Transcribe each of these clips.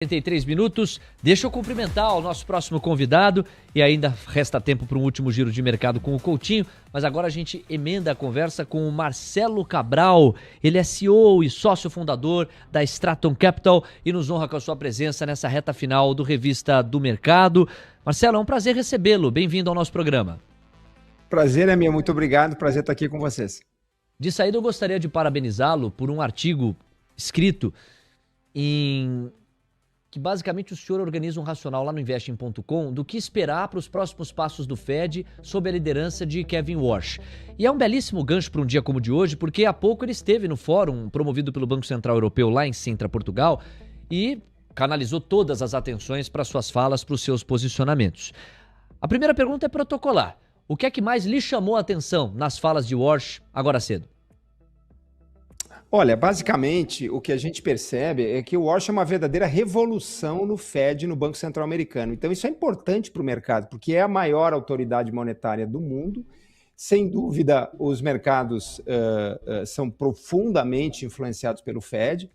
43 minutos, deixa eu cumprimentar o nosso próximo convidado e ainda resta tempo para um último giro de mercado com o Coutinho, mas agora a gente emenda a conversa com o Marcelo Cabral. Ele é CEO e sócio fundador da Straton Capital e nos honra com a sua presença nessa reta final do Revista do Mercado. Marcelo, é um prazer recebê-lo, bem-vindo ao nosso programa. Prazer é meu, muito obrigado, prazer estar aqui com vocês. De saída eu gostaria de parabenizá-lo por um artigo escrito que basicamente o senhor organiza um racional lá no Investing.com do que esperar para os próximos passos do Fed sob a liderança de Kevin Warsh. E é um belíssimo gancho para um dia como o de hoje, porque há pouco ele esteve no fórum promovido pelo Banco Central Europeu lá em Sintra, Portugal, e canalizou todas as atenções para suas falas, para os seus posicionamentos. A primeira pergunta é protocolar. O que é que mais lhe chamou a atenção nas falas de Warsh agora cedo? Olha, basicamente, o que a gente percebe é que o Warsh é uma verdadeira revolução no Fed, no Banco Central Americano. Então, isso é importante para o mercado, porque é a maior autoridade monetária do mundo. Sem dúvida, os mercados são profundamente influenciados pelo Fed.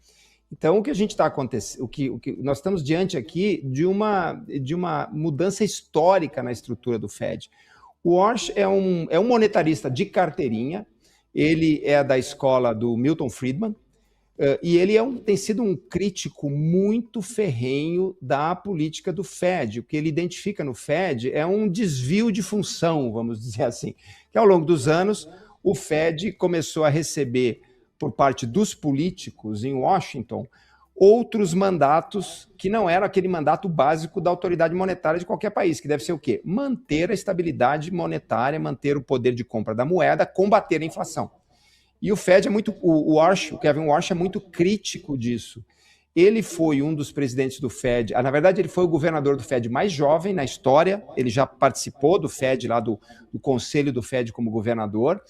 Então, o que a gente está acontecendo, o que nós estamos diante aqui de uma mudança histórica na estrutura do Fed. O Warsh é um monetarista de carteirinha. Ele é da escola do Milton Friedman e ele tem sido um crítico muito ferrenho da política do Fed. O que ele identifica no Fed é um desvio de função, vamos dizer assim, que ao longo dos anos o Fed começou a receber por parte dos políticos em Washington outros mandatos que não eram aquele mandato básico da autoridade monetária de qualquer país, que deve ser o quê? Manter a estabilidade monetária, manter o poder de compra da moeda, combater a inflação. E o Fed o Kevin Warsh é muito crítico disso. Ele foi um dos presidentes do Fed, na verdade ele foi o governador do Fed mais jovem na história, ele já participou do Fed, lá do conselho do Fed como governador.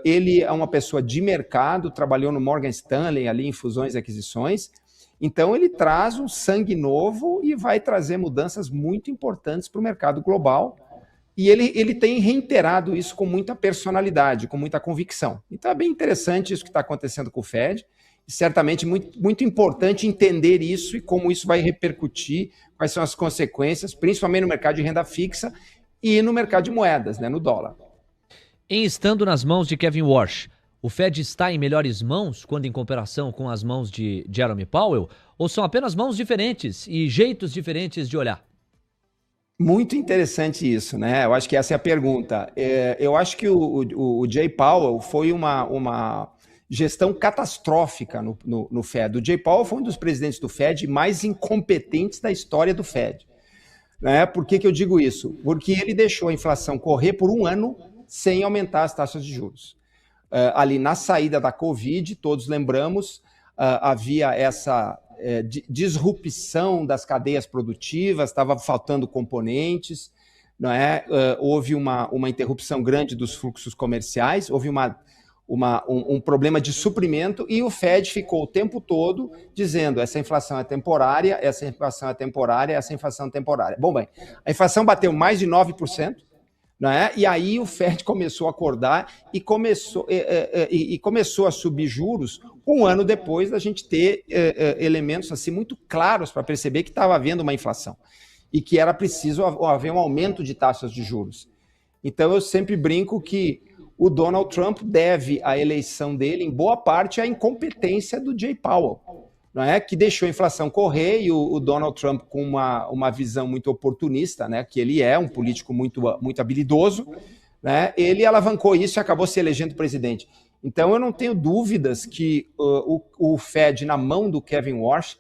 Ele é uma pessoa de mercado, trabalhou no Morgan Stanley ali em fusões e aquisições. Então, ele traz um sangue novo e vai trazer mudanças muito importantes para o mercado global. E ele tem reiterado isso com muita personalidade, com muita convicção. Então, é bem interessante isso que está acontecendo com o Fed. E certamente muito, muito importante entender isso e como isso vai repercutir, quais são as consequências, principalmente no mercado de renda fixa e no mercado de moedas, né, no dólar. Em estando nas mãos de Kevin Warsh, o Fed está em melhores mãos quando em comparação com as mãos de Jerome Powell? Ou são apenas mãos diferentes e jeitos diferentes de olhar? Muito interessante isso, né? Eu acho que essa é a pergunta. Eu acho que o Jay Powell foi uma gestão catastrófica no Fed. O Jay Powell foi um dos presidentes do Fed mais incompetentes da história do Fed. Né? Por que eu digo isso? Porque ele deixou a inflação correr por um ano sem aumentar as taxas de juros. Ali na saída da Covid, todos lembramos, havia essa disrupção das cadeias produtivas, estava faltando componentes, não é? Houve uma interrupção grande dos fluxos comerciais, houve um problema de suprimento e o Fed ficou o tempo todo dizendo essa inflação é temporária, essa inflação é temporária, essa inflação é temporária. Bom, bem, a inflação bateu mais de 9%, né? E aí o Fed começou a acordar e começou a subir juros um ano depois da gente ter elementos assim, muito claros para perceber que estava havendo uma inflação e que era preciso haver um aumento de taxas de juros. Então eu sempre brinco que o Donald Trump deve a eleição dele, em boa parte, à incompetência do Jay Powell, não é? Que deixou a inflação correr e o Donald Trump, com uma visão muito oportunista, né? Que ele é um político muito, muito habilidoso, né? Ele alavancou isso e acabou se elegendo presidente. Então, eu não tenho dúvidas que o Fed, na mão do Kevin Warsh,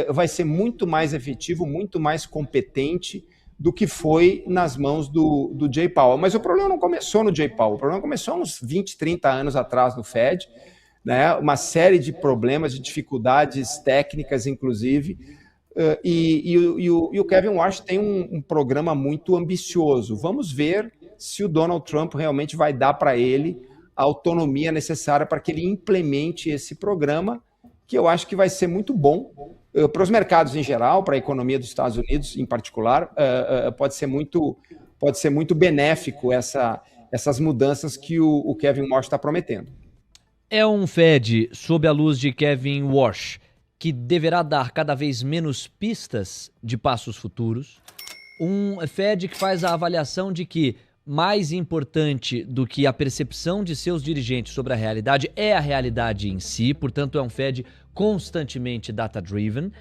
vai ser muito mais efetivo, muito mais competente do que foi nas mãos do Jay Powell. Mas o problema não começou no Jay Powell, o problema começou uns 20, 30 anos atrás no Fed, né? Uma série de problemas, de dificuldades técnicas, inclusive, e o Kevin Warsh tem um programa muito ambicioso. Vamos ver se o Donald Trump realmente vai dar para ele a autonomia necessária para que ele implemente esse programa, que eu acho que vai ser muito bom para os mercados em geral, para a economia dos Estados Unidos em particular. Pode ser muito benéfico essas mudanças que o Kevin Warsh está prometendo. É um Fed sob a luz de Kevin Warsh que deverá dar cada vez menos pistas de passos futuros, um Fed que faz a avaliação de que mais importante do que a percepção de seus dirigentes sobre a realidade é a realidade em si, portanto é um Fed constantemente data-driven,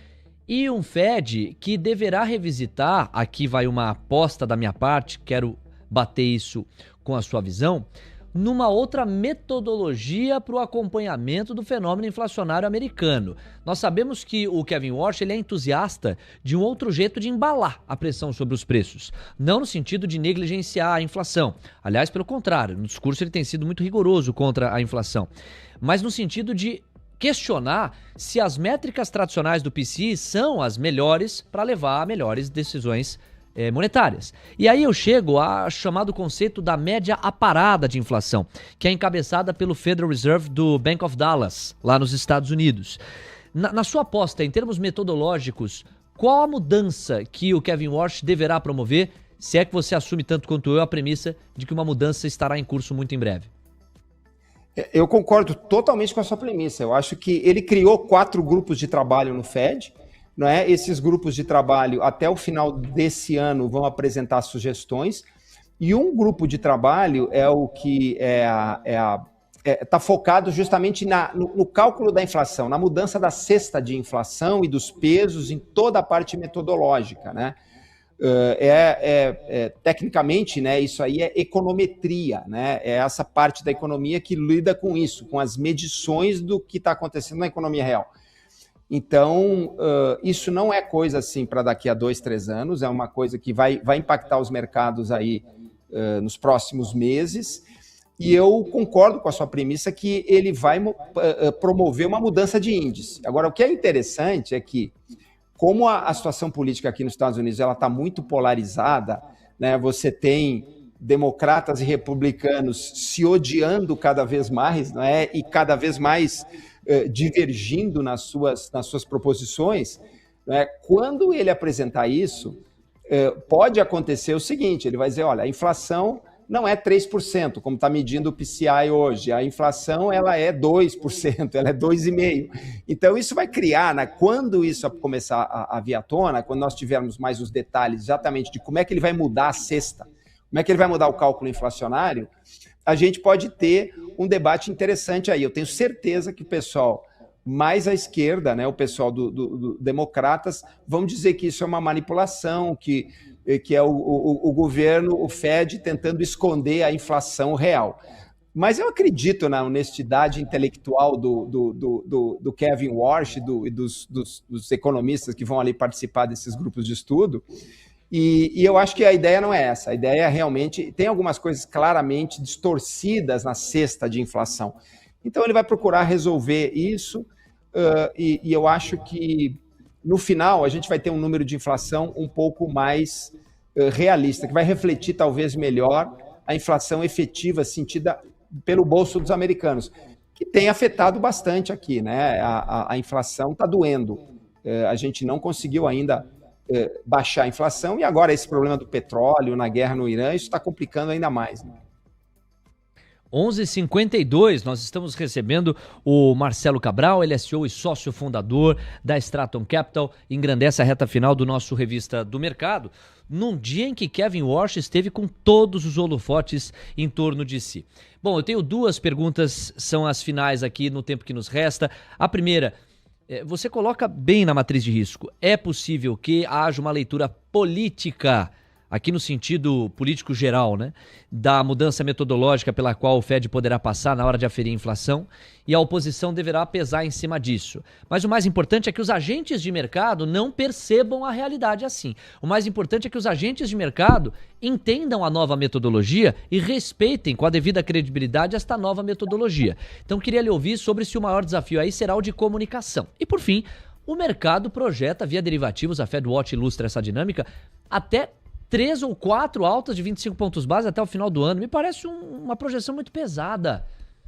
e um Fed que deverá revisitar, aqui vai uma aposta da minha parte, quero bater isso com a sua visão, numa outra metodologia para o acompanhamento do fenômeno inflacionário americano. Nós sabemos que o Kevin Warsh ele é entusiasta de um outro jeito de embalar a pressão sobre os preços, não no sentido de negligenciar a inflação. Aliás, pelo contrário, no discurso ele tem sido muito rigoroso contra a inflação, mas no sentido de questionar se as métricas tradicionais do PCE são as melhores para levar a melhores decisões monetárias. E aí eu chego ao chamado conceito da média aparada de inflação, que é encabeçada pelo Federal Reserve do Bank of Dallas, lá nos Estados Unidos. Na sua aposta, em termos metodológicos, qual a mudança que o Kevin Warsh deverá promover, se é que você assume tanto quanto eu a premissa de que uma mudança estará em curso muito em breve? Eu concordo totalmente com a sua premissa. Eu acho que ele criou 4 grupos de trabalho no Fed, não é? Esses grupos de trabalho, até o final desse ano, vão apresentar sugestões. E um grupo de trabalho é o que está focado justamente no cálculo da inflação, na mudança da cesta de inflação e dos pesos em toda a parte metodológica, né? Tecnicamente, né, isso aí é econometria, né? É essa parte da economia que lida com isso, com as medições do que está acontecendo na economia real. Então, isso não é coisa assim para daqui a 2, 3 anos, é uma coisa que vai impactar os mercados aí nos próximos meses, e eu concordo com a sua premissa que ele vai promover uma mudança de índice. Agora, o que é interessante é que, como a situação política aqui nos Estados Unidos está muito polarizada, né, você tem democratas e republicanos se odiando cada vez mais, né, e cada vez mais divergindo nas suas proposições, né? Quando ele apresentar isso, pode acontecer o seguinte, ele vai dizer, olha, a inflação não é 3%, como está medindo o PCI hoje, a inflação ela é 2%, ela é 2,5%. Então isso vai criar, né, quando isso começar a vir à tona, quando nós tivermos mais os detalhes exatamente de como é que ele vai mudar a cesta, como é que ele vai mudar o cálculo inflacionário, a gente pode ter um debate interessante aí. Eu tenho certeza que o pessoal mais à esquerda, né, o pessoal do democratas, vão dizer que isso é uma manipulação, que é o governo, o Fed, tentando esconder a inflação real. Mas eu acredito na honestidade intelectual do Kevin Warsh e dos economistas que vão ali participar desses grupos de estudo, e eu acho que a ideia não é essa. A ideia é realmente... Tem algumas coisas claramente distorcidas na cesta de inflação. Então, ele vai procurar resolver isso, e eu acho que, no final, a gente vai ter um número de inflação um pouco mais realista, que vai refletir, talvez, melhor a inflação efetiva sentida pelo bolso dos americanos, que tem afetado bastante aqui, né? A inflação está doendo. A gente não conseguiu ainda baixar a inflação, e agora esse problema do petróleo na guerra no Irã, isso está complicando ainda mais, né? 11h52, nós estamos recebendo o Marcelo Cabral, ele é CEO e sócio fundador da Straton Capital, engrandece a reta final do nosso Revista do Mercado, num dia em que Kevin Warsh esteve com todos os holofotes em torno de si. Bom, eu tenho 2 perguntas, são as finais aqui no tempo que nos resta. A primeira, você coloca bem na matriz de risco, é possível que haja uma leitura política, aqui no sentido político geral, né, da mudança metodológica pela qual o Fed poderá passar na hora de aferir a inflação, e a oposição deverá pesar em cima disso. Mas o mais importante é que os agentes de mercado não percebam a realidade assim. O mais importante é que os agentes de mercado entendam a nova metodologia e respeitem com a devida credibilidade esta nova metodologia. Então queria lhe ouvir sobre se o maior desafio aí será o de comunicação. E por fim, o mercado projeta via derivativos, a FedWatch ilustra essa dinâmica, até 3 ou 4 altas de 25 pontos base até o final do ano. Me parece uma projeção muito pesada.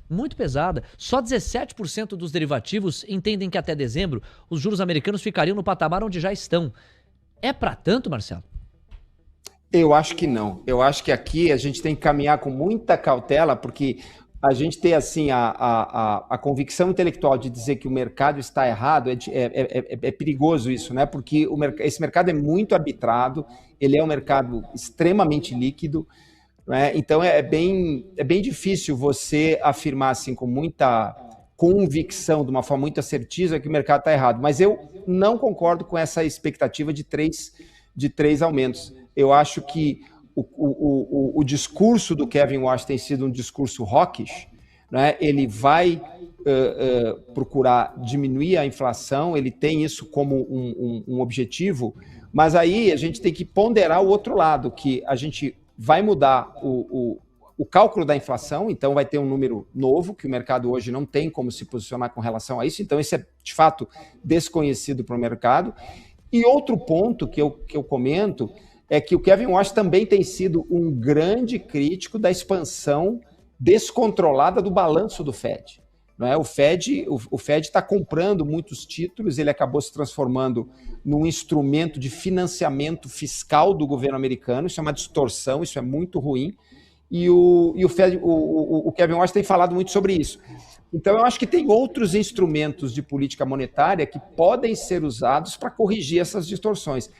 Muito pesada. Só 17% dos derivativos entendem que até dezembro os juros americanos ficariam no patamar onde já estão. É para tanto, Marcelo? Eu acho que não. Eu acho que aqui a gente tem que caminhar com muita cautela, porque a gente ter assim a convicção intelectual de dizer que o mercado está errado é perigoso isso, né? Porque esse mercado é muito arbitrado, ele é um mercado extremamente líquido, né? Então é bem difícil você afirmar assim com muita convicção, de uma forma muito assertiva, que o mercado está errado. Mas eu não concordo com essa expectativa de três aumentos. Eu acho que o discurso do Kevin Walsh tem sido um discurso hawkish, né? Ele vai procurar diminuir a inflação, ele tem isso como um objetivo, mas aí a gente tem que ponderar o outro lado, que a gente vai mudar o cálculo da inflação, então vai ter um número novo, que o mercado hoje não tem como se posicionar com relação a isso, então isso é, de fato, desconhecido para o mercado. E outro ponto que eu comento é que o Kevin Walsh também tem sido um grande crítico da expansão descontrolada do balanço do Fed. Não é? O Fed está comprando muitos títulos, ele acabou se transformando num instrumento de financiamento fiscal do governo americano, isso é uma distorção, isso é muito ruim, e o Kevin Walsh tem falado muito sobre isso. Então, eu acho que tem outros instrumentos de política monetária que podem ser usados para corrigir essas distorções.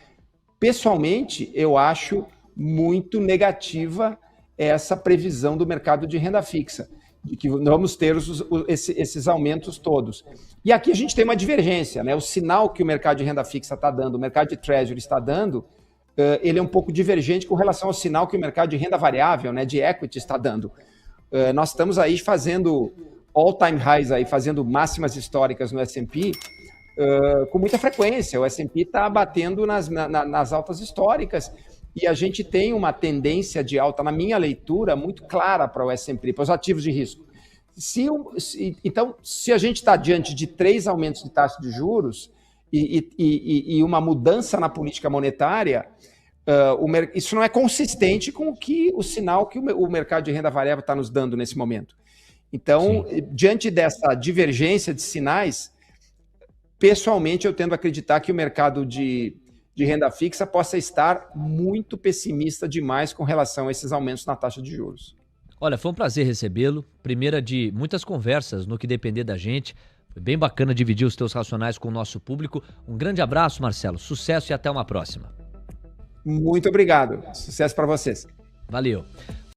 Pessoalmente, eu acho muito negativa essa previsão do mercado de renda fixa, de que vamos ter esses aumentos todos. E aqui a gente tem uma divergência, né? O sinal que o mercado de renda fixa está dando, o mercado de treasury está dando, ele é um pouco divergente com relação ao sinal que o mercado de renda variável, né, de equity, está dando. Nós estamos aí fazendo all-time highs, aí, fazendo máximas históricas no S&P, com muita frequência. O S&P está batendo nas altas históricas e a gente tem uma tendência de alta, na minha leitura, muito clara para o S&P, para os ativos de risco. Então, se a gente está diante de 3 aumentos de taxa de juros e uma mudança na política monetária, isso não é consistente com o sinal que o mercado de renda variável está nos dando nesse momento. Então, diante dessa divergência de sinais, pessoalmente, eu tendo a acreditar que o mercado de renda fixa possa estar muito pessimista demais com relação a esses aumentos na taxa de juros. Olha, foi um prazer recebê-lo. Primeira de muitas conversas no que depender da gente. Foi bem bacana dividir os teus racionais com o nosso público. Um grande abraço, Marcelo. Sucesso e até uma próxima. Muito obrigado. Sucesso para vocês. Valeu.